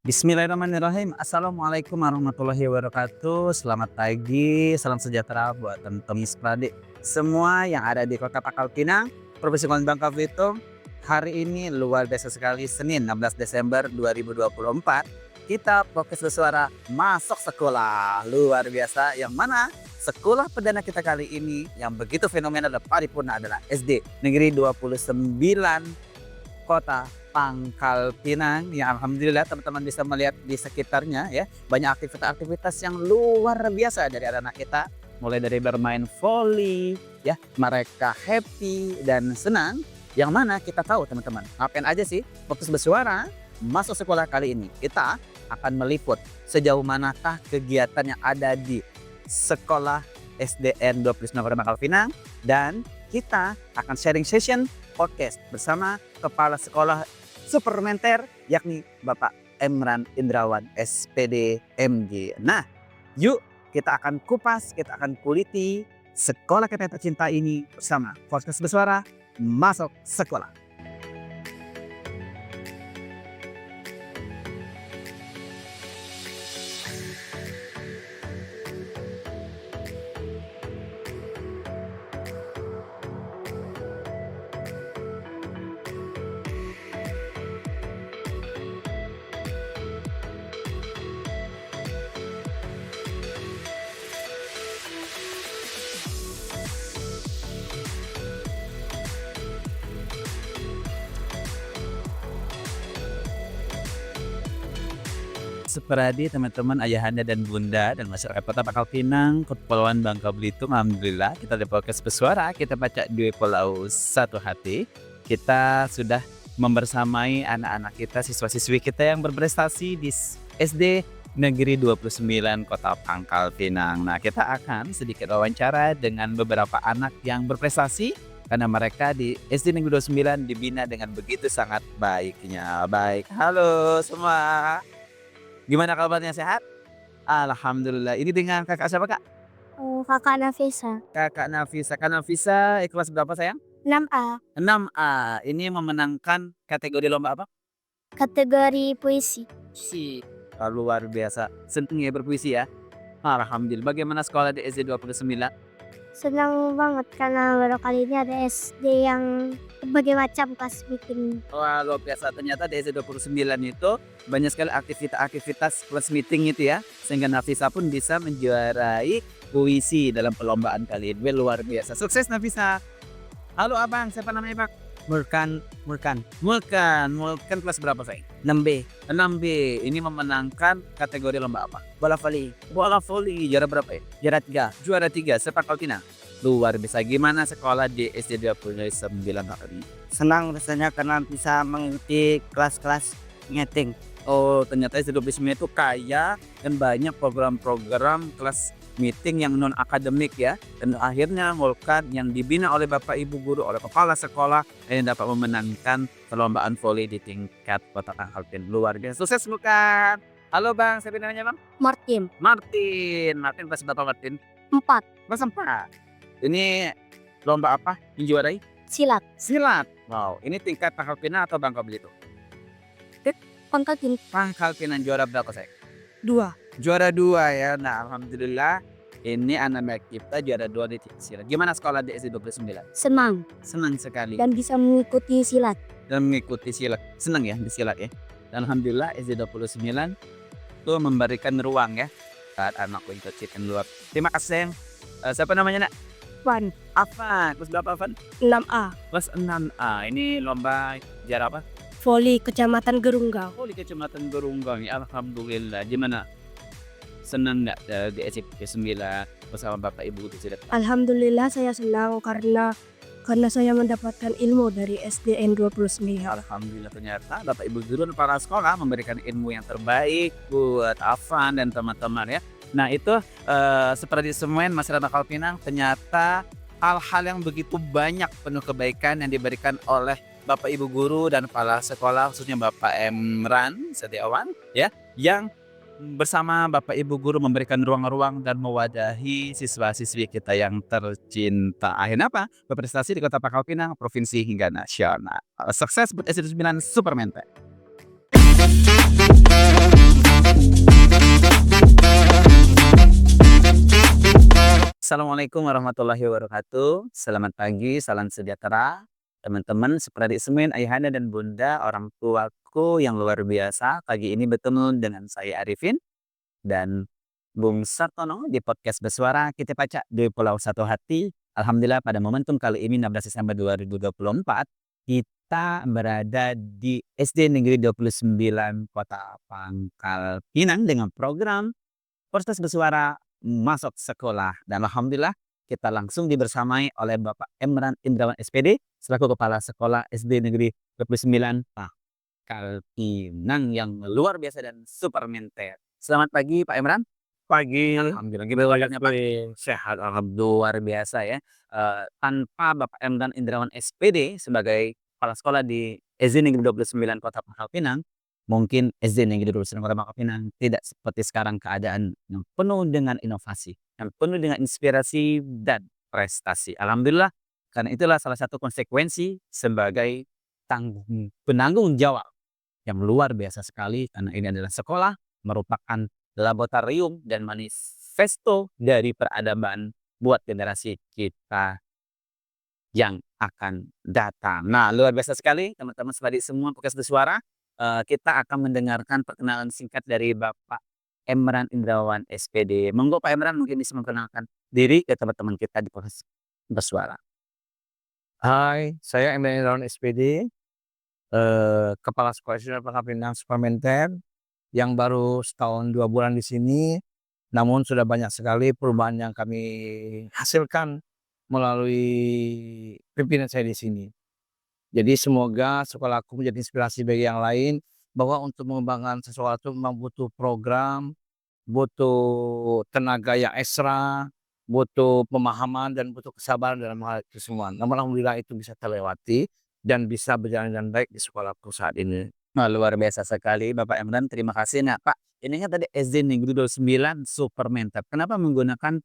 Bismillahirrahmanirrahim. Assalamualaikum warahmatullahi wabarakatuh. Selamat pagi, salam sejahtera buat teman-teman Spradik semua yang ada di Kota Pangkal Pinang, Provinsi Bangka Belitung. Hari ini luar biasa sekali, Senin 16 Desember 2024. Kita fokus bersuara masuk sekolah. Luar biasa, yang mana sekolah perdana kita kali ini yang begitu fenomenal dan paripurna adalah SD Negeri 29 Kota Pangkal Pinang, yang alhamdulillah teman-teman bisa melihat di sekitarnya ya, banyak aktivitas-aktivitas yang luar biasa dari anak-anak kita, mulai dari bermain voli ya, mereka happy dan senang, yang mana kita tahu teman-teman ngapain aja sih fokus bersuara masuk sekolah kali ini. Kita akan meliput sejauh manakah kegiatan yang ada di sekolah SDN 29 Kota Pangkal Pinang, dan kita akan sharing session podcast bersama Kepala Sekolah Supermenter, yakni Bapak Emran Indrawan SPD MG. Nah, yuk kita akan kupas, kita akan kuliti sekolah kita yang tercinta ini bersama podcast bersuara masuk sekolah. Seperti teman-teman, ayahanda dan bunda dan masyarakat Kota Pangkal Pinang, Kepulauan Bangka Belitung, alhamdulillah kita di podcast bersuara, kita baca Dua Pulau Satu Hati. Kita sudah membersamai anak-anak kita, siswa-siswi kita yang berprestasi di SD Negeri 29 Kota Pangkal Pinang. Nah, kita akan sedikit wawancara dengan beberapa anak yang berprestasi karena mereka di SD Negeri 29 dibina dengan begitu sangat baiknya. Baik, halo semua. Gimana kabarnya, sehat? Alhamdulillah. Ini dengan kakak siapa, Kak? Kakak Nafisa. Kakak Nafisa. Kak Nafisa kelas berapa sayang? 6A. 6A. Ini memenangkan kategori lomba apa? Kategori puisi. Luar biasa. Seneng ya berpuisi ya? Alhamdulillah. Bagaimana sekolah di SD 29? Senang banget karena baru kali ini ada SD yang berbagai macam kelas meeting. Wah, luar biasa. Ternyata di SD 29 itu banyak sekali aktivitas plus meeting itu ya. Sehingga Nafisa pun bisa menjuarai puisi dalam perlombaan kali ini. Luar biasa. Sukses Nafisa. Halo abang, siapa namanya bang? Mulkan kelas berapa sayang? 6B. 6B. Ini memenangkan kategori lomba apa? Bola voli. Bola voli. Juara berapa ya? Juara 3. Juara 3 sepakal Pinang. Luar biasa. Gimana sekolah di SD 29 kali? Senang rasanya karena bisa mengikuti kelas-kelas ngeting. Oh, ternyata SD 29 itu kaya dan banyak program-program kelas meeting yang non akademik ya, dan akhirnya Mulkan yang dibina oleh Bapak Ibu guru, oleh kepala sekolah, yang dapat memenangkan perlombaan voli di tingkat Kota Pangkal Pinang. Luar biasa. Sukses Mulkan. Halo bang, siapa namanya bang? Martin. Martin kelas berapa Martin? 4. Kelas 4. Ini lomba apa yang juarai? Silat. Wow, ini tingkat Pangkal Pinang atau Bangka Belitung? Pangkal Pinang. Juara berapa saya? 2. Juara 2 ya. Nah, alhamdulillah ini anak-anak kita juara 2 di silat. Gimana sekolah di SD 29? Senang Senang sekali dan bisa mengikuti silat. dan mengikuti silat. Senang ya di silat ya. Dan alhamdulillah SD 29 itu memberikan ruang ya saat anak untuk chicken luar. Terima kasih yang siapa namanya nak? Van. Afan. Kelas berapa Afan? 6A. Kelas 6A. Ini lomba juara apa? Voli Kecamatan Gerunggau. Oh, di Kecamatan Gerunggau. Alhamdulillah. Gimana? Senang nggak di SMP 9 bersama Bapak Ibu di sini? Alhamdulillah saya senang karena saya mendapatkan ilmu dari SDN 29. Alhamdulillah, ternyata Bapak Ibu guru dan para sekolah memberikan ilmu yang terbaik buat Afan dan teman-teman ya. Nah itu seperti semuanya masyarakat Pangkal Pinang, ternyata hal-hal yang begitu banyak penuh kebaikan yang diberikan oleh Bapak Ibu guru dan kepala sekolah, khususnya Bapak Emran Setiawan ya, yang bersama Bapak Ibu guru memberikan ruang-ruang dan mewadahi siswa-siswi kita yang tercinta. Akhirnya apa? Berprestasi di Kota Pangkal Pinang, provinsi hingga nasional. Sukses buat SD 9 Supermente. Assalamualaikum warahmatullahi wabarakatuh. Selamat pagi, salam sejahtera. Teman-teman, seperti semen, ayahanda dan bunda, orang tuaku yang luar biasa. Pagi ini bertemu dengan saya Arifin dan Bung Sartono di podcast Bersuara Kita Pacak di Pulau Satu Hati. Alhamdulillah pada momentum kali ini 16 Desember 2024 kita berada di SD Negeri 29 Kota Pangkal Pinang dengan program Podcast Bersuara Masuk Sekolah. Dan alhamdulillah kita langsung dibersamai oleh Bapak Emran Indrawan SPD selaku Kepala Sekolah SD Negeri 29 Pangkal Pinang yang luar biasa dan super menter. Selamat pagi Pak Emran. Pagi, Alhamdulillah gimana Pak? sehat Luar biasa ya. Tanpa Bapak Emran Indrawan SPD sebagai kepala sekolah di SD Negeri 29 Kota Pangkal Pinang, mungkin SD Negeri 29 Kota Pangkal Pinang tidak seperti sekarang, keadaan yang penuh dengan inovasi, yang penuh dengan inspirasi dan prestasi. Alhamdulillah, karena itulah salah satu konsekuensi sebagai penanggung jawab yang luar biasa sekali, karena ini adalah sekolah merupakan laboratorium dan manifesto dari peradaban buat generasi kita yang akan datang. Nah, luar biasa sekali teman-teman sebadik semua podcast Bersuara. Kita akan mendengarkan perkenalan singkat dari Bapak Emran Indrawan SPD. Monggo Pak Emran mungkin bisa memperkenalkan diri ke teman-teman kita di podcast Bersuara. Hai, saya Emran Indrawan SPD, Kepala Sekolah SD Pangkal Pinang Supermenter, yang baru setahun 2 bulan di sini, namun sudah banyak sekali perubahan yang kami hasilkan melalui pimpinan saya di sini. Jadi semoga sekolahku menjadi inspirasi bagi yang lain, bahwa untuk mengembangkan sesuatu memang butuh program, butuh tenaga yang ekstra, butuh pemahaman dan butuh kesabaran dalam hal itu semua. Namun alhamdulillah itu bisa terlewati dan bisa berjalan dengan baik di sekolahku saat ini. Nah, luar biasa sekali Bapak Emran, terima kasih. Nah Pak, ini kan tadi SD Negeri 29 Supermenter. Kenapa menggunakan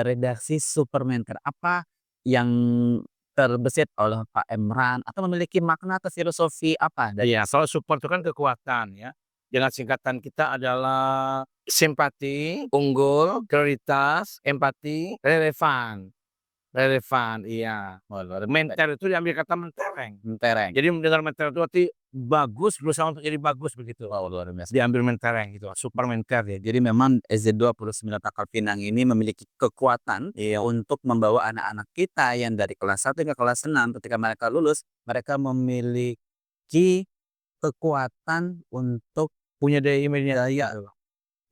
redaksi Supermenter? Apa yang terbesit oleh Pak Emran atau memiliki makna atau filosofi apa dari Iya, soal support itu kan kekuatan ya. Dengan singkatan kita adalah simpati, unggul, prioritas, empati, relevan. Relevan, iya. Menter itu diambil kata mentereng. mentereng? Jadi mendengar mentereng itu arti bagus, berusaha untuk jadi bagus begitu. Wow, luar biasa. Diambil mentereng gitu, super menter ya. Jadi memang SD 29 Pangkal Pinang ini memiliki kekuatan untuk membawa anak-anak kita yang dari kelas 1 hingga kelas 6 ketika mereka lulus, mereka memiliki kekuatan untuk Punya daya imajinasi.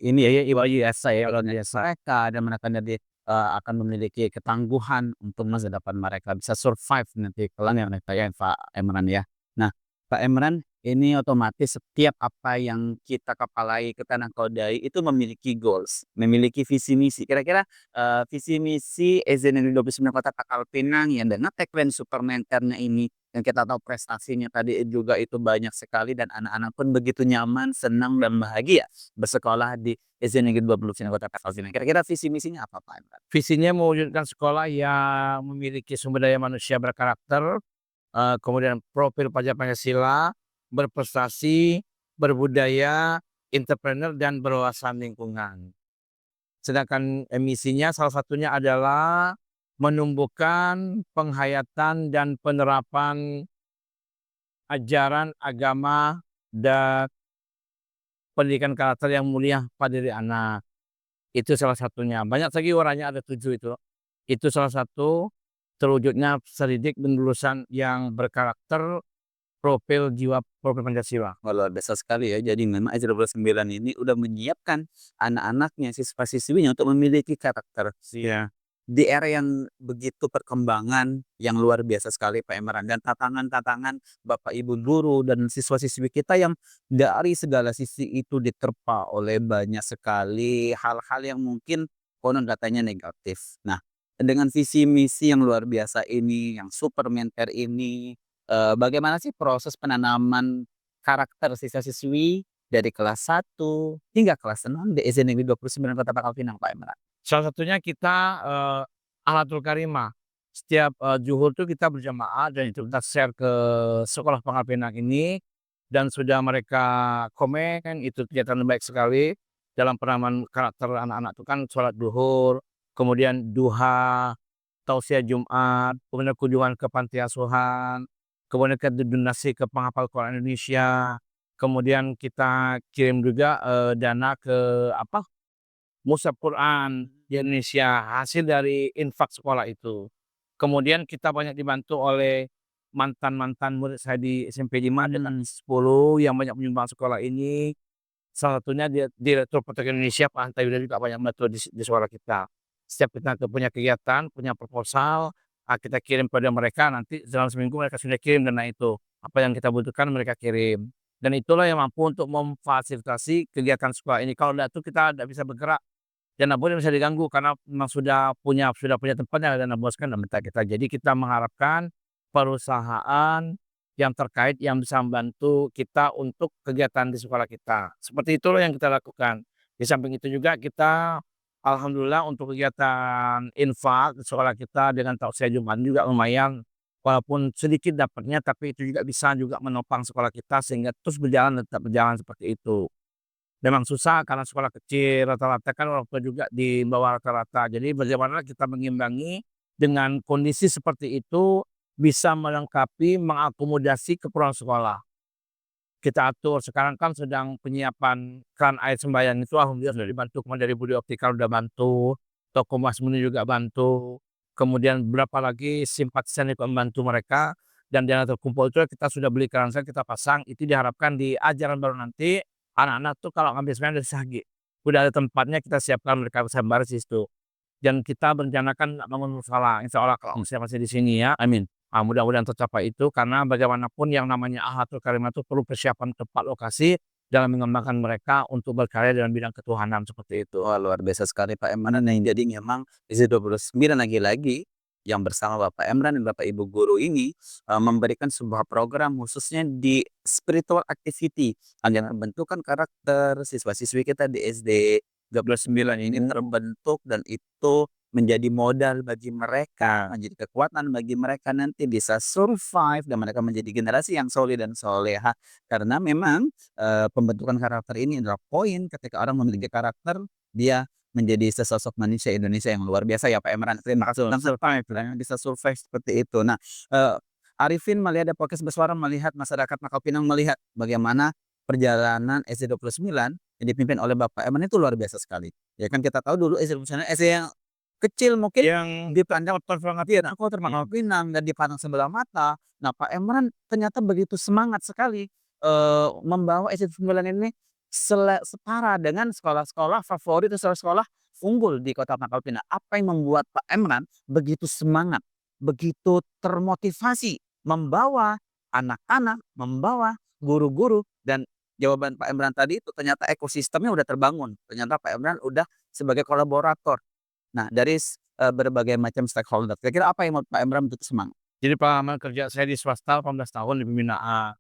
ini ya luar biasa ya Luar dengan biasa. mereka, dan mereka nanti akan memiliki ketangguhan untuk masa depan mereka bisa survive nanti kelak yang mereka ya Pak Emran ya. Nah Pak Emran, ini otomatis setiap apa yang kita kepalai, kita nakodai itu memiliki goals, memiliki visi misi. Kira-kira visi misi SD Negeri 29 Kota Pangkal Pinang yang dengan tagline Supermenternya ini, yang kita tahu prestasinya tadi juga itu banyak sekali, dan anak-anak pun begitu nyaman, senang dan bahagia bersekolah di SD Negeri 29 Kota Pangkal Pinang. Kira-kira visi misinya apa Pak Emran? Visinya mewujudkan sekolah yang memiliki sumber daya manusia berkarakter, kemudian profil pelajar Pancasila, berprestasi, berbudaya, entrepreneur, dan berwawasan lingkungan. Sedangkan misinya salah satunya adalah menumbuhkan penghayatan dan penerapan ajaran agama dan pendidikan karakter yang mulia pada diri anak. Itu salah satunya. Banyak lagi warnanya, ada 7 itu. Itu salah satu terwujudnya pendidik dan lulusan yang berkarakter, profil jiwa, profil Pancasila. Wah, luar biasa sekali ya. Jadi memang SD 29 ini udah menyiapkan anak-anaknya, siswa-siswinya untuk memiliki karakter. Iya. Di era yang begitu perkembangan yang luar biasa sekali Pak Emran, dan tantangan-tantangan Bapak Ibu guru dan siswa-siswi kita yang dari segala sisi itu diterpa oleh banyak sekali hal-hal yang mungkin konon katanya negatif. Nah, dengan visi misi yang luar biasa ini, yang Supermenter ini, bagaimana sih proses penanaman karakter siswa-siswi dari kelas 1 hingga kelas 6 di SD Negeri 29 Kota Pangkal Pinang Pak Emran? Salah satunya kita Akhlakul Karimah. Setiap zuhur tuh kita berjamaah dan itu kita share ke sekolah Pangkal Pinang ini, dan sudah mereka komen itu kegiatan baik sekali dalam penanaman karakter anak-anak itu kan sholat duhur, kemudian duha, tausiah Jumat, kemudian kunjungan ke panti asuhan, kemudian kita donasi ke penghafal Quran Indonesia, kemudian kita kirim juga, dana ke apa, mushaf Quran di Indonesia, hasil dari infak sekolah itu. Kemudian kita banyak dibantu oleh mantan-mantan murid saya di SMP 5 dan 10 yang banyak menyumbang sekolah ini. Salah satunya Direktur Politeknik Indonesia Pak Hanta Yuda juga banyak membantu di sekolah kita. Setiap kita punya kegiatan, punya proposal, kita kirim pada mereka, nanti dalam seminggu mereka sudah kirim dana itu. Apa yang kita butuhkan mereka kirim. Dan itulah yang mampu untuk memfasilitasi kegiatan sekolah ini. Kalau tidak itu kita tidak bisa bergerak. Dana bos bisa diganggu karena memang sudah punya tempatnya dana bos kan minta kita. Jadi kita mengharapkan perusahaan yang terkait yang bisa membantu kita untuk kegiatan di sekolah kita. Seperti itulah yang kita lakukan. Di samping itu juga kita alhamdulillah untuk kegiatan infak di sekolah kita dengan tausiah Jumat juga lumayan. Walaupun sedikit dapatnya tapi itu juga bisa juga menopang sekolah kita sehingga terus berjalan tetap berjalan seperti itu. Memang susah karena sekolah kecil, rata-rata kan orang tua juga di bawah rata-rata. Jadi bagaimana kita mengimbangi dengan kondisi seperti itu bisa melengkapi, mengakomodasi keperluan sekolah. Kita atur, sekarang kan sedang penyiapan keran air sembahyang itu alhamdulillah sudah dibantu, kemarin dari Budi Optikal udah bantu, toko Mas Muni juga bantu, kemudian berapa lagi simpatisan ikut membantu mereka, dan dana terkumpul itu kita sudah beli keran air kita pasang, itu diharapkan di ajaran baru nanti anak-anak tuh kalau ngambil sembahyang dari Sahgi, udah ada tempatnya kita siapkan mereka bisa bareng di situ. Dan kita merencanakan bangun mushola, insya Allah kalau saya masih di sini ya, amin. Mudah-mudahan tercapai itu karena bagaimanapun yang namanya Ahlakul Karimah itu perlu persiapan tepat lokasi dalam mengembangkan mereka untuk berkarya dalam bidang ketuhanan seperti itu. Wah, luar biasa sekali Pak Emran. Nah, jadi memang isi 29 lagi-lagi yang bersama Bapak Emran dan Bapak Ibu guru ini memberikan sebuah program khususnya di spiritual activity yang membentukkan karakter siswa-siswi kita di SD 29 ini terbentuk dan itu menjadi modal bagi mereka, menjadi kekuatan bagi mereka nanti bisa survive dan mereka menjadi generasi yang solid dan soleha. Karena memang pembentukan karakter ini adalah poin ketika orang memiliki karakter, dia menjadi sesosok manusia Indonesia yang luar biasa ya Pak Emran. Terima kasih tentang survive yang bisa survive seperti itu. Nah, Arifin melihat ada podcast bersuara melihat masyarakat Makau Pinang melihat bagaimana perjalanan SD 29 yang dipimpin oleh Bapak Emran itu luar biasa sekali. Ya kan kita tahu dulu SD 29 SD yang kecil mungkin Yang dipandang Kota Makau Pinang dan dipandang sebelah mata. Nah, Pak Emran ternyata begitu semangat sekali membawa SD 9 ini setara dengan sekolah-sekolah favorit atau sekolah-sekolah unggul di Kota Pangkal Pinang. Apa yang membuat Pak Emran begitu semangat, begitu termotivasi membawa anak-anak, membawa guru-guru dan jawaban Pak Emran tadi itu ternyata ekosistemnya udah terbangun. Ternyata Pak Emran udah sebagai kolaborator. Nah, dari berbagai macam stakeholder. Kira-kira apa yang membuat Pak Emran begitu semangat? jadi pengalaman kerja saya di swasta 18 tahun di pembinaan,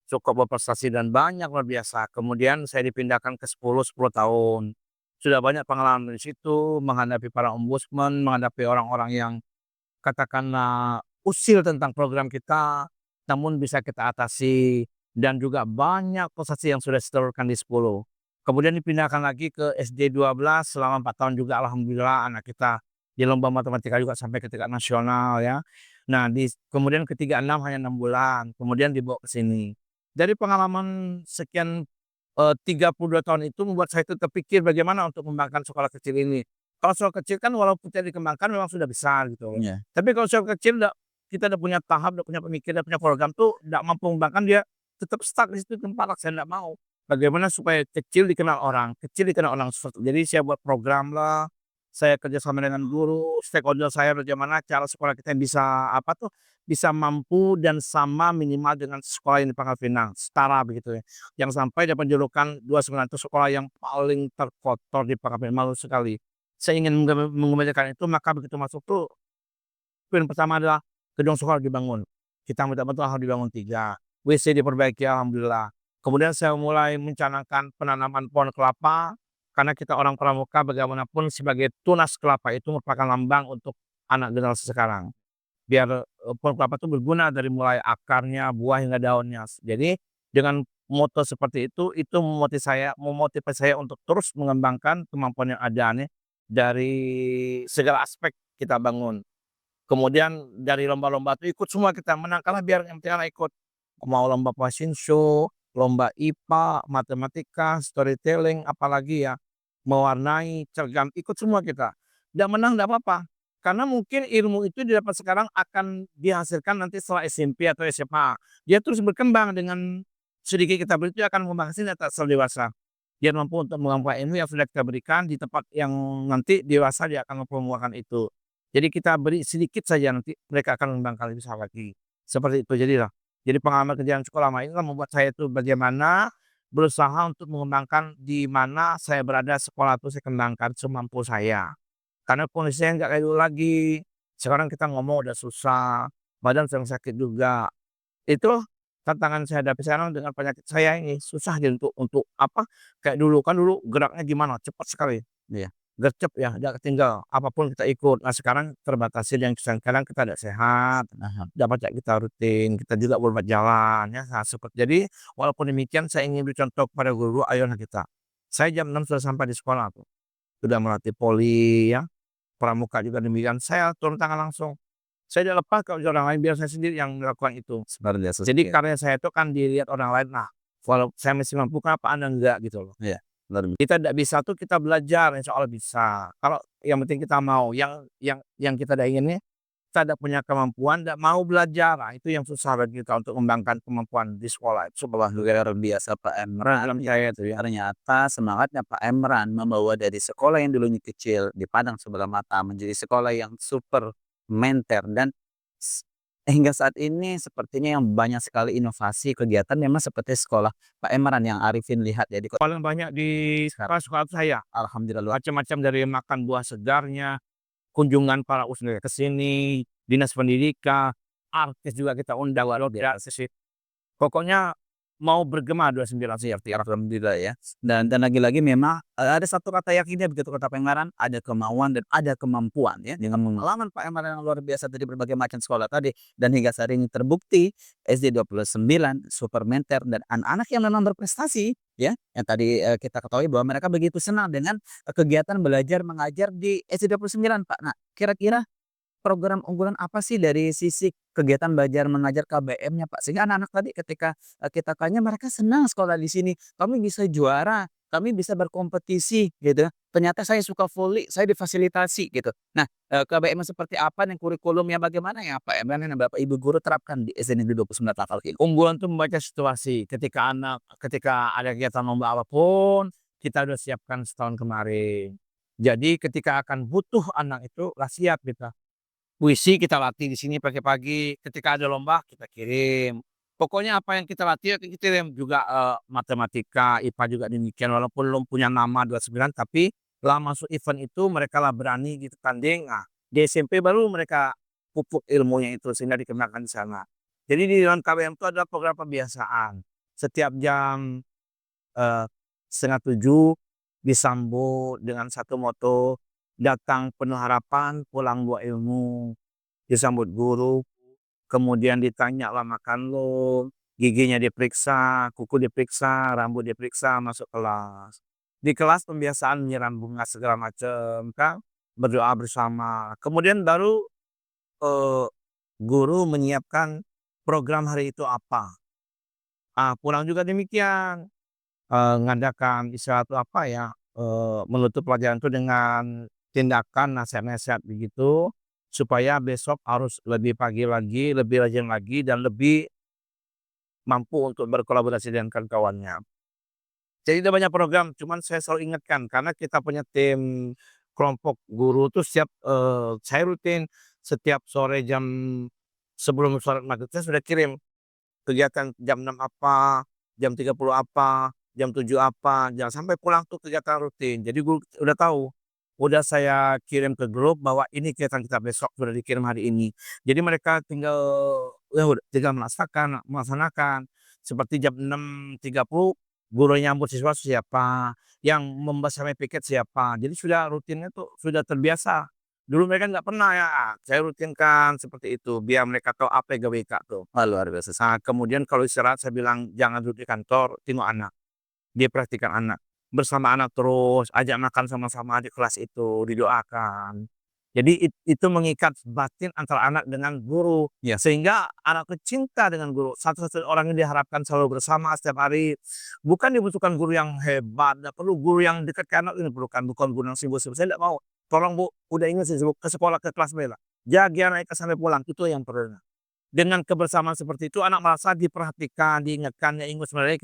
cukup berprestasi dan banyak luar biasa. Kemudian saya dipindahkan ke 10 tahun. Sudah banyak pengalaman di situ, menghadapi para ombudsman, menghadapi orang-orang yang katakanlah usil tentang program kita, namun bisa kita atasi dan juga banyak prestasi yang sudah disetorkan di 10. Kemudian dipindahkan lagi ke SD 12 selama 4 tahun juga alhamdulillah anak kita di lomba matematika juga sampai ke tingkat nasional ya. Nah, kemudian ke 36 hanya 6 bulan, kemudian dibawa ke sini. Dari pengalaman sekian 32 tahun itu membuat saya itu terpikir bagaimana untuk mengembangkan sekolah kecil ini. Kalau sekolah kecil kan walaupun tidak dikembangkan memang sudah besar gitu. Iya. Tapi kalau sekolah kecil kita udah punya tahap, udah punya pemikiran, udah punya program tuh tidak mampu mengembangkan dia tetap stuck di situ tempat saya tidak mau. Bagaimana supaya kecil dikenal orang jadi saya buat program lah, saya kerjasama dengan guru, stakeholder saya bagaimana cara sekolah kita bisa apa tuh, bisa mampu dan sama minimal dengan sekolah yang di Pangkal Pinang, setara begitu ya. Yang sampai dapat julukan 29 itu sekolah yang paling terkotor di Pangkal Pinang, malu sekali. Saya ingin mengembalikan itu, maka begitu masuk tuh, poin pertama adalah gedung sekolah dibangun. Kita minta bantuan harus dibangun 3, WC diperbaiki alhamdulillah. Kemudian saya mulai mencanangkan penanaman pohon kelapa, karena kita orang pramuka bagaimanapun sebagai tunas kelapa itu merupakan lambang untuk anak generasi sekarang. Biar pohon kelapa itu berguna dari mulai akarnya, buah hingga daunnya. Jadi dengan moto seperti itu memotivasi saya untuk terus mengembangkan kemampuan yang ada nih dari segala aspek kita bangun. Kemudian dari lomba-lomba itu ikut semua kita, menang kalah biar yang penting anak ikut. Mau lomba fashion show, lomba IPA, matematika, storytelling, apalagi ya, mewarnai, cergam, ikut semua kita. Nggak menang nggak apa-apa, karena mungkin ilmu itu didapat sekarang akan dihasilkan nanti setelah SMP atau SMA. Dia terus berkembang dengan sedikit kita beri itu akan mengembangkan hasilnya tak setelah dewasa. Dia mampu untuk mengampuni ilmu yang sudah kita berikan di tempat yang nanti dewasa dia akan mempermuahkan itu. Jadi kita beri sedikit saja nanti mereka akan mengembangkan lebih besar lagi. Seperti itu jadilah. Jadi pengalaman kerjaan sekolah lama ini kan membuat saya itu bagaimana berusaha untuk mengembangkan di mana saya berada sekolah itu saya kembangkan semampu saya. Karena kondisinya nggak kayak dulu lagi. Sekarang kita ngomong udah susah, badan sering sakit juga. Itu tantangan saya hadapi sekarang dengan penyakit saya ini, susah dia untuk apa, kayak dulu, kan dulu geraknya gimana, cepat sekali. Iya. Gercep ya, nggak ketinggal, apapun kita ikut. Nah sekarang terbatasi yang kadang kita tidak sehat, Aha. nggak pacak kita rutin, kita juga berobat jalan ya, nah seperti jadi walaupun demikian saya ingin beri contoh kepada guru-guru, ayolah kita. Saya jam 6 sudah sampai di sekolah tuh, sudah melatih poli ya, pramuka juga demikian, saya turun tangan langsung. Saya tidak lepas kalau orang lain, biar saya sendiri yang melakukan itu. Luar biasa Jadi sekali. karya saya itu kan dilihat orang lain, nah walau saya masih mampu kenapa Anda enggak gitu loh. Iya, luar Kita tidak bisa tuh kita belajar, insya Allah bisa. Kalau yang penting kita mau, yang kita tidak inginnya, kita tidak punya kemampuan, tidak mau belajar, nah itu yang susah bagi kita untuk mengembangkan kemampuan di sekolah itu Wah, seperti itu. luar biasa Pak Emran. Dalam saya itu ya. Ternyata semangatnya Pak Emran membawa dari sekolah yang dulunya kecil di Padang sebelah mata menjadi sekolah yang super menter dan s- hingga saat ini sepertinya yang banyak sekali inovasi kegiatan memang seperti sekolah Pak Emran yang Arifin lihat ya di kota Paling banyak di sekarang. sekolah saya, Alhamdulillah luar macam-macam dari makan buah segarnya, kunjungan para ustaz ke sini, dinas pendidikan, artis juga kita undang walau tidak biasa. pokoknya mau bergema 29 sih artinya. Alhamdulillah ya. Dan lagi-lagi memang, ada satu kata yakinnya begitu kata Pak Emaran, ada kemauan dan ada kemampuan ya. Dengan pengalaman Pak Emaran yang luar biasa dari berbagai macam sekolah tadi dan hingga saat ini terbukti SD 29 super menter dan anak-anak yang memang berprestasi ya, yang tadi, kita ketahui bahwa mereka begitu senang dengan, kegiatan belajar mengajar di SD 29 Pak. Nah, kira-kira program unggulan apa sih dari sisi kegiatan belajar mengajar KBM-nya, Pak? Sehingga anak-anak tadi ketika, kita tanya mereka senang sekolah di sini, "Kami bisa juara, kami bisa berkompetisi," gitu. "Ternyata saya suka voli, saya difasilitasi," gitu. Nah, KBM seperti apa dan kurikulumnya bagaimana ya, Pak, yang Bapak Ibu guru terapkan di SD Negeri 29 Takal ini? Unggulan tuh membaca situasi, ketika ada kegiatan lomba apapun, kita udah siapkan setahun kemarin. Jadi ketika akan butuh anak itu lah siap kita. Puisi kita latih di sini pagi-pagi, ketika ada lomba kita kirim. Pokoknya apa yang kita latih kita kirim, juga, matematika, IPA juga demikian, walaupun belum punya nama 29 tapi lah masuk event itu mereka lah berani gitu tanding, nah di SMP baru mereka pupuk ilmunya itu sehingga dikenakan di sana. Jadi di dalam KBM itu ada program pembiasaan, setiap jam, eee, 6:30 disambut dengan satu moto, "Datang penuh harapan, pulang bawa ilmu." Disambut guru, kemudian ditanya lah makan lo, giginya diperiksa, kuku diperiksa, rambut diperiksa, masuk kelas. Di kelas pembiasaan menyiram bunga segala macam kan, berdoa bersama. Kemudian baru, eee, guru menyiapkan program hari itu apa. Pulang juga demikian, ngadakan istirahat itu apa ya, menutup pelajaran itu dengan tindakan nasihat-nasihat begitu, supaya besok harus lebih pagi lagi, lebih rajin lagi, dan lebih mampu untuk berkolaborasi dengan kawan-kawannya. Jadi ada banyak program, cuman saya selalu ingatkan karena kita punya tim kelompok guru tuh saya rutin setiap sore sebelum sholat maghrib saya sudah kirim kegiatan jam 6 apa, jam 30 apa, jam 7 apa, jangan sampai pulang tuh kegiatan rutin. Jadi guru udah tahu, udah saya kirim ke grup bahwa ini kegiatan kita besok sudah dikirim hari ini. Jadi mereka tinggal melaksanakan. Seperti jam 6:30 guru nyambut siswa siapa, yang membasmi piket siapa. Jadi sudah rutinnya tuh sudah terbiasa. Dulu mereka nggak pernah ya, saya rutinkan seperti itu biar mereka tahu apa GWK tuh. Wah, luar biasa. Kemudian kalau istirahat saya bilang, "Jangan duduk di kantor, tengok anak, dia perhatikan anak." bersama anak terus, ajak makan sama-sama di kelas itu, didoakan. Jadi itu mengikat batin antara anak dengan guru, Ya. sehingga anak itu cinta dengan guru. Satu-satunya orang yang diharapkan selalu bersama setiap hari. Bukan dibutuhkan guru yang hebat, nggak perlu guru yang dekat ke anak ini diperlukan, bukan guru yang sibuk-sibuk. Saya nggak mau, "Tolong Bu, udah ingat sih sibuk ke sekolah, ke kelas bela. Jaga anak sampai pulang," itu yang perlu. Dengan kebersamaan seperti itu anak merasa diperhatikan, diingatkan, ya ingat sebenarnya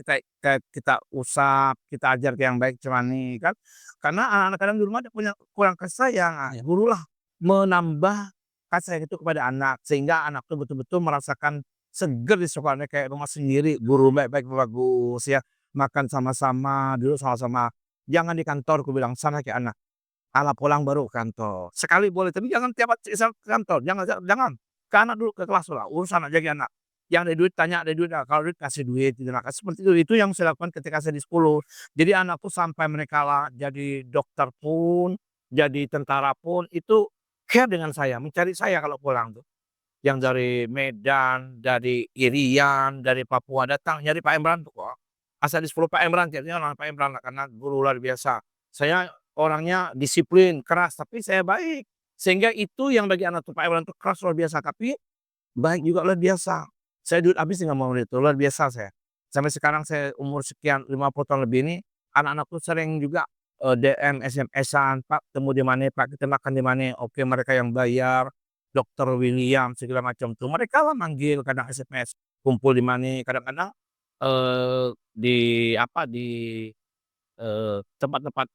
kita usap, kita ajar yang baik nih kan. Karena anak-anak kadang di rumah dia punya kurang kasih sayang, Iya. gurulah menambah kasih sayang itu kepada anak, sehingga anak itu betul-betul merasakan seger di sekolahnya kayak rumah sendiri, guru baik-baik, bagus ya, makan sama-sama, duduk sama-sama. Jangan di kantor aku bilang, sama kayak anak. Pulang baru ke kantor. Sekali boleh, tapi jangan tiap hari ke kantor, jangan. Ke anak dulu, ke kelas lah, urusan aja jaga anak. Yang ada duit tanya, ada duit nggak? Kalau duit kasih duit, gitu. Nah, seperti itu. Itu yang saya lakukan ketika saya di 10. Jadi anakku sampai mereka lah jadi dokter pun, jadi tentara pun, itu care dengan saya, mencari saya kalau pulang tuh. Yang dari Medan, dari Irian, dari Papua datang nyari Pak Emran tuh kok. Asal di 10 Pak Emran, tiapnya orang Pak Emran lah, karena guru luar biasa. Saya orangnya disiplin, keras, tapi saya baik. Sehingga itu yang bagi anak tuh Pak Emran tuh keras luar biasa, tapi baik juga luar biasa. Saya duit habis nggak mau itu, luar biasa saya. Sampai sekarang saya umur sekian 50 tahun lebih ini, anak-anak tuh sering juga, DM, SMS-an, "Pak ketemu di mana Pak, kita makan di mana?" Oke mereka yang bayar, Dokter William segala macam tuh, mereka lah manggil kadang SMS, kumpul di mana, kadang-kadang, di apa, tempat-tempat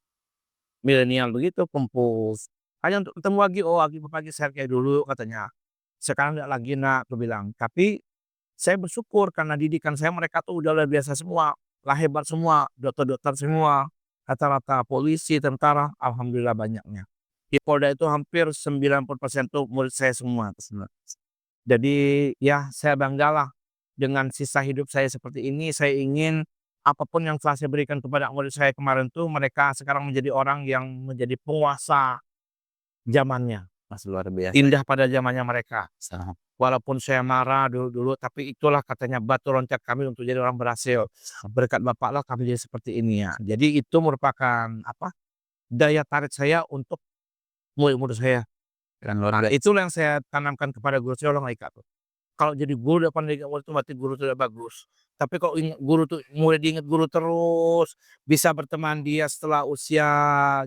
milenial begitu kumpul, hanya untuk ketemu lagi, "Oh lagi Bapak lagi sehat kayak dulu," katanya. "Sekarang nggak lagi Nak," aku bilang. Tapi saya bersyukur karena didikan saya mereka tuh udah luar biasa semua, lah hebat semua, dokter-dokter semua, rata-rata polisi, tentara, alhamdulillah banyaknya. Di Polda itu hampir 90% tuh murid saya semua. Jadi ya saya banggalah dengan sisa hidup saya seperti ini, saya ingin apapun yang telah saya berikan kepada murid saya kemarin tuh mereka sekarang menjadi orang yang menjadi penguasa zamannya. Mas, luar biasa. Indah pada zamannya mereka. Sangat. Walaupun saya marah dulu-dulu, tapi itulah katanya batu loncatan kami untuk jadi orang berhasil. Berkat Bapaklah kami jadi seperti ini ya. Jadi itu merupakan apa, daya tarik saya untuk murid-murid saya. Keren luar Nah, biasa. itulah yang saya tanamkan kepada guru saya, "Ulang Ika tuh. Kalau jadi guru depan dididik murid itu berarti guru itu udah bagus. Tapi kalau guru tuh murid diingat guru terus, bisa berteman dia setelah usia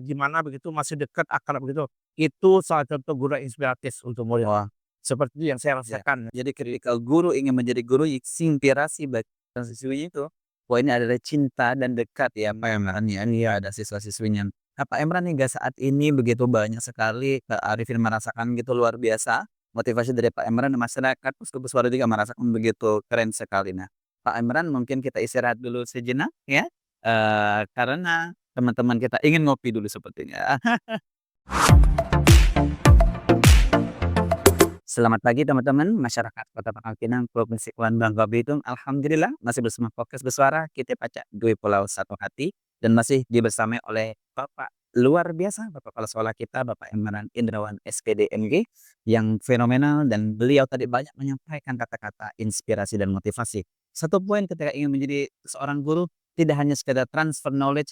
gimana begitu, masih dekat, akrab begitu, itu salah satu guru yang inspiratif untuk murid." Wah, Seperti itu yang saya ya. rasakan. Jadi ketika guru ingin menjadi guru, inspirasi bagi siswinya itu, wah ini adalah cinta dan dekat ya Pak Emran ya, pada siswa-siswinya. Nah Pak Emran hingga saat ini begitu banyak sekali Kak Arifin merasakan gitu luar biasa, motivasi dari Pak Emran dan masyarakat Posko Suara juga merasakan begitu keren sekali. Nah Pak Emran mungkin kita istirahat dulu sejenak ya, karena teman-teman kita ingin ngopi dulu sepertinya. Selamat pagi teman-teman, masyarakat Kota Pangkal Pinang, Provinsi Kepulauan Bangka Belitung. Alhamdulillah masih bersama Podcast Bersuara, kita Pacak Dui Pulau Satu Hati, dan masih dibersamai oleh Bapak luar biasa, Bapak Kepala Sekolah kita, Bapak Emran Indrawan SPD MG, yang fenomenal dan beliau tadi banyak menyampaikan kata-kata inspirasi dan motivasi. Satu poin ketika ingin menjadi seorang guru, tidak hanya sekedar transfer knowledge,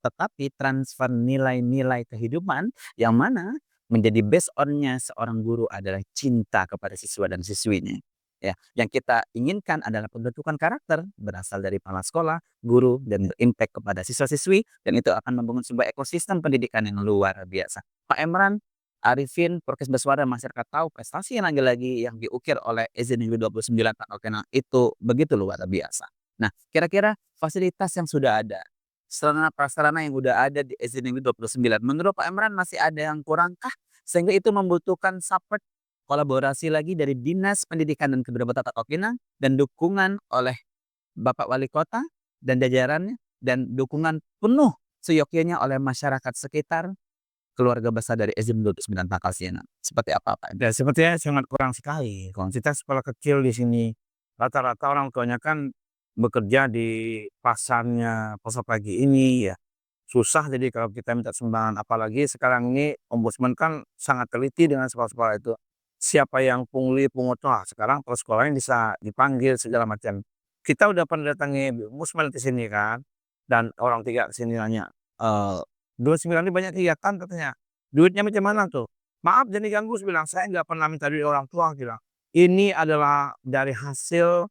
tetapi transfer nilai-nilai kehidupan yang mana menjadi based on-nya seorang guru adalah cinta kepada siswa dan siswinya. Ya, yang kita inginkan adalah pembentukan karakter berasal dari kepala sekolah, guru, dan berimpact kepada siswa-siswi, dan itu akan membangun sebuah ekosistem pendidikan yang luar biasa. Pak Emran, Arifin, Prokes Bersuara, masyarakat tahu prestasi yang lagi-lagi yang diukir oleh SDNW 29 Pak Alkena itu begitu luar biasa. Nah, kira-kira fasilitas yang sudah ada, sarana prasarana yang udah ada di SDNW 29, menurut Pak Emran masih ada yang kurangkah? Sehingga itu membutuhkan support kolaborasi lagi dari Dinas Pendidikan dan Kebudayaan Kota Pinang dan dukungan oleh Bapak Wali Kota dan jajarannya dan dukungan penuh seyogyanya oleh masyarakat sekitar, keluarga besar dari SDN 29 Pangkal Siena. Seperti apa Pak Emran? Ya sepertinya sangat kurang sekali. Kuantitas sekolah kecil di sini, rata-rata orang tuanya kan bekerja di pasar pagi ini ya. Susah jadi kalau kita minta sumbangan, apalagi sekarang ini ombudsman kan sangat teliti dengan sekolah-sekolah itu. Siapa yang pungli, pungut, wah sekarang kalau sekolahnya bisa dipanggil segala macam. Kita udah pernah datangi ombudsman di sini kan, Dan orang 3 kesini nanya, 29 ini banyak kegiatan katanya, duitnya macam mana tuh? Maaf jangan diganggu, saya bilang, saya nggak pernah minta duit orang tua, saya bilang. Ini adalah dari hasil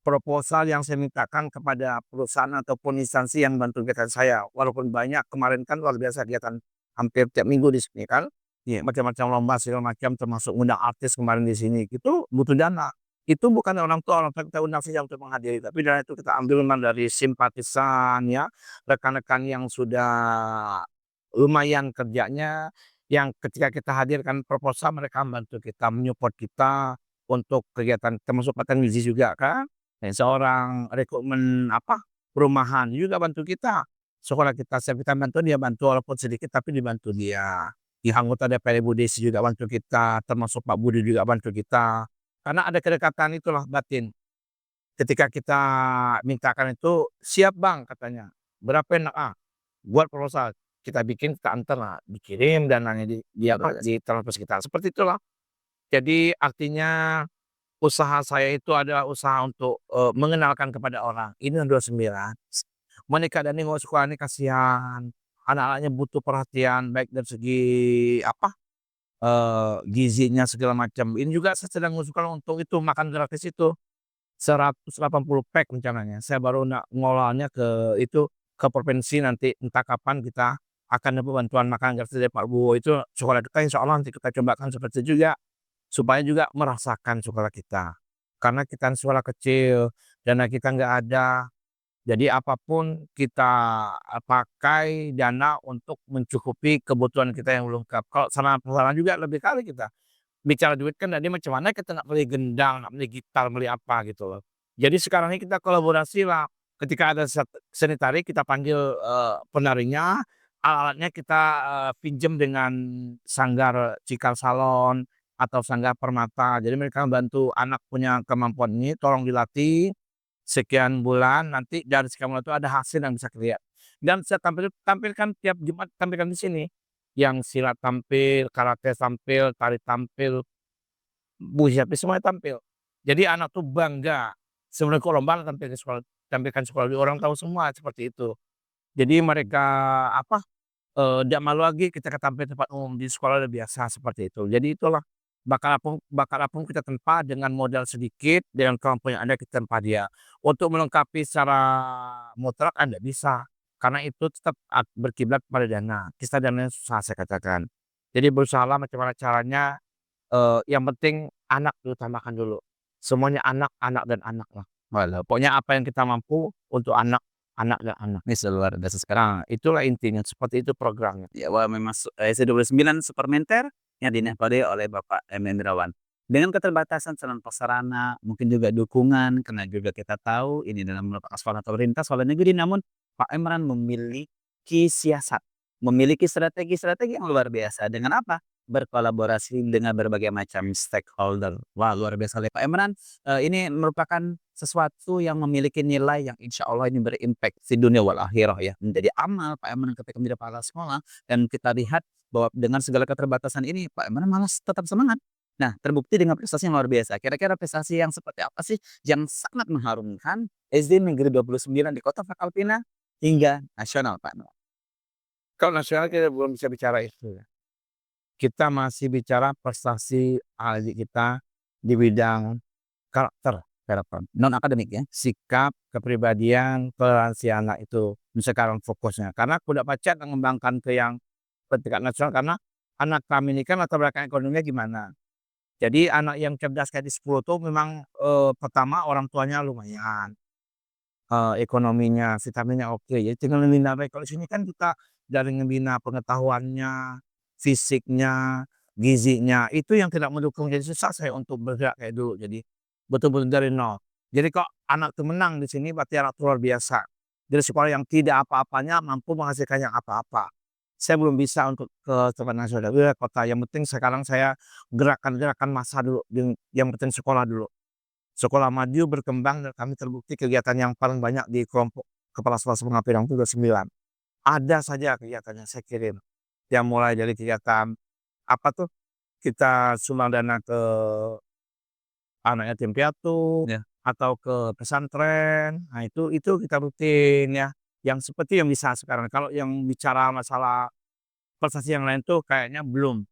proposal yang saya mintakan kepada perusahaan ataupun instansi yang bantu kegiatan saya. Walaupun banyak, kemarin kan luar biasa kegiatan hampir tiap minggu di sini kan. Iya. Macam-macam lomba segala macam, termasuk undang artis kemarin di sini, itu butuh dana. Itu bukan orang tua kita undang saja untuk menghadiri, tapi dana itu kita ambil memang dari simpatisan ya, rekan-rekan yang sudah lumayan kerjanya, yang ketika kita hadirkan proposal mereka bantu kita, menyupport kita untuk kegiatan, termasuk pelatihan gizi juga kan. Seorang rekrutmen perumahan juga bantu kita. Sekolah kita, setiap kita bantu dia bantu walaupun sedikit tapi dibantu dia. Di anggota DPR Ibu Desi juga bantu kita, termasuk Pak Budi juga bantu kita. Karena ada kedekatan itulah batin. Ketika kita mintakan itu, "Siap Bang," katanya. "Berapa enak buat proposal." Kita bikin, kita antar lah, dikirim dananya di transfer kita, seperti itulah. Jadi artinya usaha saya itu adalah usaha untuk, mengenalkan kepada orang, ini 29, menikah dan nengok sekolah ini kasihan, anak-anaknya butuh perhatian baik dari segi gizinya segala macam. Ini juga saya sedang mengusulkan untuk itu, makan gratis itu, 180 pack rencananya. Saya baru nak ngolahnya ke provinsi nanti, entah kapan kita akan dapat bantuan makan gratis dari Pak Bowo itu. Sekolah kita insyaallah nanti kita cobakan seperti itu juga, supaya juga merasakan sekolah kita. Karena kita sekolah kecil, dana kita nggak ada, jadi apapun kita pakai dana untuk mencukupi kebutuhan kita yang belum lengkap. Kalau sama perusahaan juga lebih kali kita bicara duit kan, jadi macam mana kita nak beli gendang, nak beli gitar, beli apa gitu loh. Jadi sekarang ini kita kolaborasi lah, ketika ada seni tari kita panggil, penarinya, alat-alatnya kita, pinjam dengan sanggar Cikal Salon atau sanggar Permata. Jadi mereka bantu anak punya kemampuan ini, tolong dilatih sekian bulan, nanti dari sekian bulan itu ada hasil yang bisa kelihatan. Dan saya tampilkan tiap Jumat, tampilkan di sini. Yang silat tampil, karate tampil, tari tampil, busi semuanya tampil. Jadi anak tuh bangga. Sebelum ke lomba tampilkan sekolah, orang tahu semua seperti itu. Jadi mereka ndak malu lagi kita tampil tempat umum, di sekolah udah biasa seperti itu. Jadi itulah, bakat apapun kita tempa dengan modal sedikit, dengan kemampuan yang ada kita tempa dia. Untuk melengkapi secara mutlak ndak bisa, karena itu tetap berkiblat pada dana. Kita dananya susah saya katakan. Jadi berusahalah macam mana caranya, yang penting anak diutamakan dulu. Semuanya anak, anak dan anak lah. Walah, pokoknya apa yang kita mampu untuk anak, anak dan anak. Ini luar biasa Nah, sekarang. itulah intinya, seperti itu programnya. Ya, wah memang SD29 Supermenter yang dinahkodai oleh Bapak M. Hendrawan. Dengan keterbatasan sarana prasarana, mungkin juga dukungan, karena juga kita tahu ini dalam merupakan sekolah pemerintah, sekolah negeri, namun Pak Emran memiliki siasat, memiliki strategi-strategi yang luar biasa. Dengan apa? Berkolaborasi dengan berbagai macam stakeholder. Wah, luar biasa oleh Pak Emran. Ini merupakan sesuatu yang memiliki nilai yang insya Allah ini berimpact di dunia wal akhirah ya. Menjadi amal Pak Emran ketika menjadi kepala sekolah, dan kita lihat bahwa dengan segala keterbatasan ini Pak Emran malah tetap semangat. Nah, terbukti dengan prestasi yang luar biasa. Kira-kira prestasi yang seperti apa sih yang sangat mengharumkan SD Negeri 29 di Kota Pangkalpinang hingga nasional, Pak? Kalau nasional kita belum bisa bicara itu ya. Kita masih bicara prestasi adik kita di bidang karakter, Non akademik ya. sikap, kepribadian, toleransi anak itu sekarang fokusnya. Karena aku udah pacet mengembangkan ke yang tingkat nasional, karena anak kami ini kan latar belakang ekonominya gimana. Jadi anak yang cerdas kayak di 10 tuh memang, pertama orang tuanya lumayan, ekonominya, vitaminnya oke, jadi tinggal membina baik. Kalau di sini kan kita dari membina pengetahuannya, fisiknya, gizinya, itu yang tidak mendukung. Jadi susah saya untuk bergerak kayak dulu, jadi betul-betul dari nol. Jadi kok anak itu menang di sini berarti anak itu luar biasa. Dari sekolah yang tidak apa-apanya mampu menghasilkan yang apa-apa. Saya belum bisa untuk ke tempat nasional, kota. Yang penting sekarang saya gerakan-gerakan massa dulu, yang penting sekolah dulu. Sekolah maju, berkembang, dan kami terbukti kegiatan yang paling banyak di kelompok kepala sekolah Pangkalpinang itu 29. Ada saja kegiatannya saya kirim. Yang mulai dari kegiatan kita sumbang dana ke anak yatim piatu, Ya. atau ke pesantren. Nah itu kita rutin ya. yang seperti yang bisa sekarang. Kalau yang bicara masalah prestasi yang lain tuh kayaknya belum.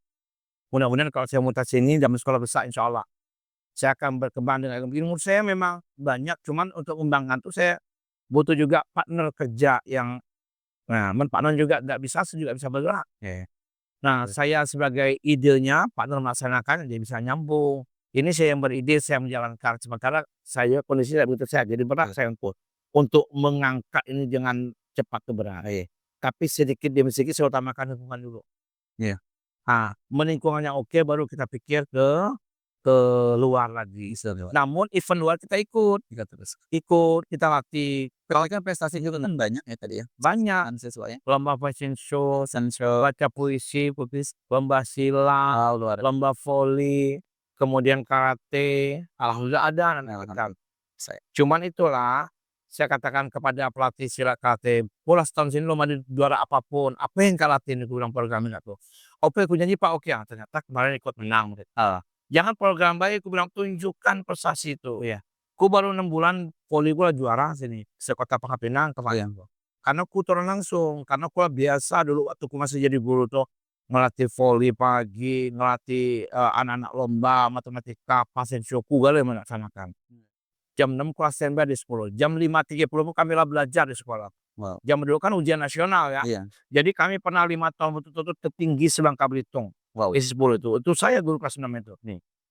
Mudah-mudahan kalau saya mutasi ini zaman sekolah besar insya Allah saya akan berkembang dengan ilmu saya memang banyak, cuman untuk mengembangkan tuh saya butuh juga partner kerja yang partner juga nggak bisa, saya juga bisa bergerak. Nah, saya sebagai idenya, partner melaksanakan, dia bisa nyambung. Ini saya yang beride, saya menjalankan. Sementara saya kondisi tidak begitu sehat, jadi berat saya untuk mengangkat ini dengan cepat ke berat. Tapi sedikit demi sedikit saya utamakan lingkungan dulu. Iya. Lingkungan yang oke baru kita pikir ke luar lagi. Namun event luar kita ikut, kita latih. Kalau kan prestasi juga kan banyak ya tadi ya, Banyak. kan sesuai Lomba fashion show, baca puisi, lomba luar. silat, lomba voli, kemudian karate, alhamdulillah ada anak-anak. Cuman itulah saya katakan kepada pelatih silat karate, "Bola setahun sini lomba juara apapun, apa yang kau latihin?" Aku bilang programnya tuh. "Oke, aku janji Pak, oke." Ternyata kemarin ikut menang. Jangan program baik, aku bilang tunjukkan prestasi itu. Ku baru 6 bulan voli gua juara sini, sekota Pangkal Pinang kemarin. Karena ku turun langsung, karena ku biasa dulu waktu ku masih jadi guru tuh ngelatih voli pagi, ngelatih anak-anak lomba matematika, pasien show ku gale melaksanakan. Jam 6 kelas standby di 10, jam 5.30 kami lah belajar di sekolah. Jam dulu kan ujian nasional ya. Iya. Jadi kami pernah 5 tahun betul-betul tertinggi se-Bangka Belitung. Isi 10 itu saya guru kelas 6 itu.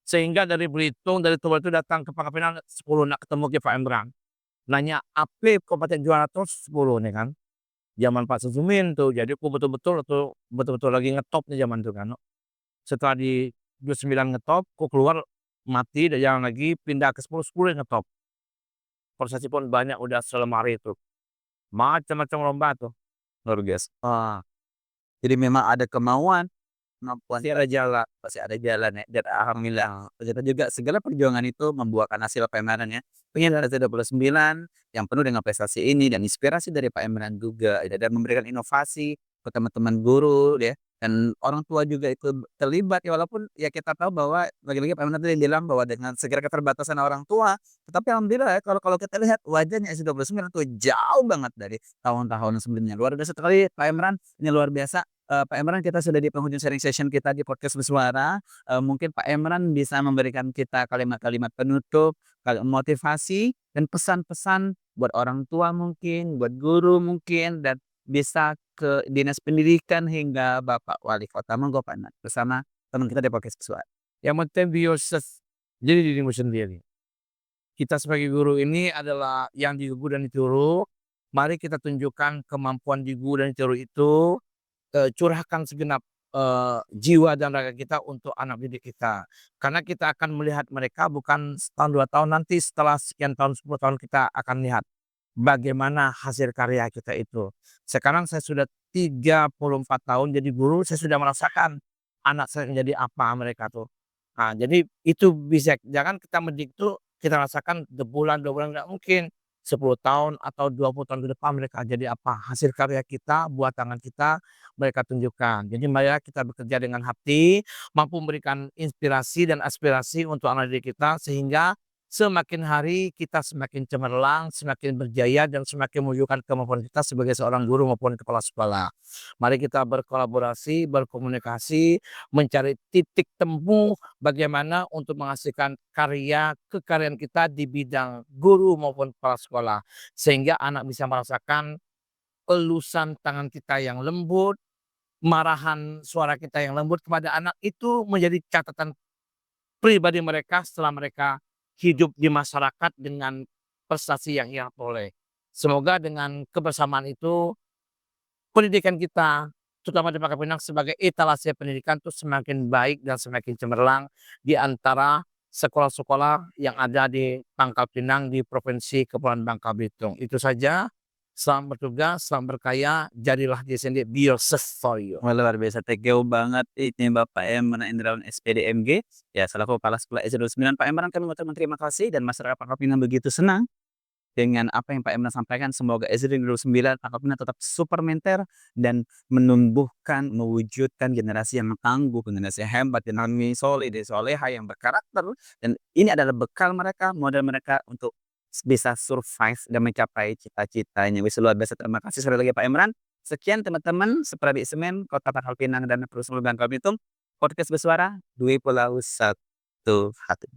Sehingga dari Belitung, dari Tuban itu datang ke Pangkal Pinang 10 nak ketemu ke Pak Emran. Nanya, "Apa kompeten juara terus 10 nih kan?" Zaman Pak Susumin tuh. Jadi aku betul-betul lagi ngetop nih zaman itu kan. Setelah di 29 ngetop, aku keluar mati dan jalan lagi pindah ke 10 yang ngetop. Prestasi pun banyak udah selemari itu. Macam-macam lomba tuh. Luar biasa. Jadi memang ada kemauan, kemampuan, pasti ada jalan ya, dan alhamdulillah ternyata juga segala perjuangan itu membuahkan hasil Pak Emran ya. Pengen ada 29 yang penuh dengan prestasi ini dan inspirasi dari Pak Emran juga ya, dan memberikan inovasi ke teman-teman guru ya, dan orang tua juga itu terlibat ya, walaupun ya kita tahu bahwa lagi-lagi Pak Emran tadi bilang bahwa dengan segala keterbatasan orang tua, tetapi alhamdulillah ya kalau kalau kita lihat wajahnya S29 tuh jauh banget dari tahun-tahun sebelumnya. Luar biasa sekali Pak Emran, ini luar biasa. Pak Emran, kita sudah di penghujung sharing session kita di podcast Bersuara. Mungkin Pak Emran bisa memberikan kita kalimat-kalimat penutup, motivasi dan pesan-pesan buat orang tua mungkin, buat guru mungkin, dan bisa ke dinas pendidikan hingga Bapak Wali Kota. Monggo Pak Emran bersama teman kita di podcast Bersuara. Yang penting be yourself. Jadi dirimu sendiri. Kita sebagai guru ini adalah yang digugu dan ditiru. Mari kita tunjukkan kemampuan digugu dan ditiru itu, curahkan segenap jiwa dan raga kita untuk anak didik kita. Karena kita akan melihat mereka bukan setahun 2 tahun, nanti setelah sekian tahun 10 tahun kita akan lihat bagaimana hasil karya kita itu. Sekarang saya sudah 34 tahun jadi guru, saya sudah merasakan anak saya menjadi apa mereka tuh. Jadi itu bisa, jangan kita mendidik tuh kita rasakan sebulan 2 bulan, nggak mungkin. 10 tahun atau 20 tahun ke depan mereka jadi apa, hasil karya kita, buat tangan kita, mereka tunjukkan. Jadi marilah kita bekerja dengan hati, mampu memberikan inspirasi dan aspirasi untuk anak didik kita, sehingga semakin hari kita semakin cemerlang, semakin berjaya, dan semakin menunjukkan kemampuan kita sebagai seorang guru maupun kepala sekolah. Mari kita berkolaborasi, berkomunikasi, mencari titik temu bagaimana untuk menghasilkan kekaryaan kita di bidang guru maupun kepala sekolah. Sehingga anak bisa merasakan elusan tangan kita yang lembut, marahan suara kita yang lembut kepada anak, itu menjadi catatan pribadi mereka setelah mereka hidup di masyarakat dengan prestasi yang ia peroleh. Semoga dengan kebersamaan itu pendidikan kita, terutama di Pangkal Pinang sebagai etalase pendidikan itu semakin baik dan semakin cemerlang di antara sekolah-sekolah yang ada di Pangkal Pinang di Provinsi Kepulauan Bangka Belitung. Itu saja. Selamat bertugas, selamat berkaya, jadilah diri sendiri, be yourself for you. Wah, luar biasa, thank you banget ini Bapak Emran Indrawan SPD MG, ya selaku Kepala Sekolah SD29. Pak Emran, kami mengucapkan terima kasih dan masyarakat Pangkal Pinang begitu senang dengan apa yang Pak Emran sampaikan. Semoga SD29 Pangkal Pinang tetap super menter dan menumbuhkan, mewujudkan generasi yang tangguh, generasi yang hebat, dinamis, solid, soleha, yang berkarakter, dan ini adalah bekal mereka, modal mereka untuk bisa survive dan mencapai cita-citanya. Wis luar biasa, terima kasih sekali lagi Pak Imran. Sekian teman-teman, Sepradi Semen, Kota Pangkal Pinang dan Provinsi Bangka Belitung, podcast bersuara Dwi Pulau Satu Hati.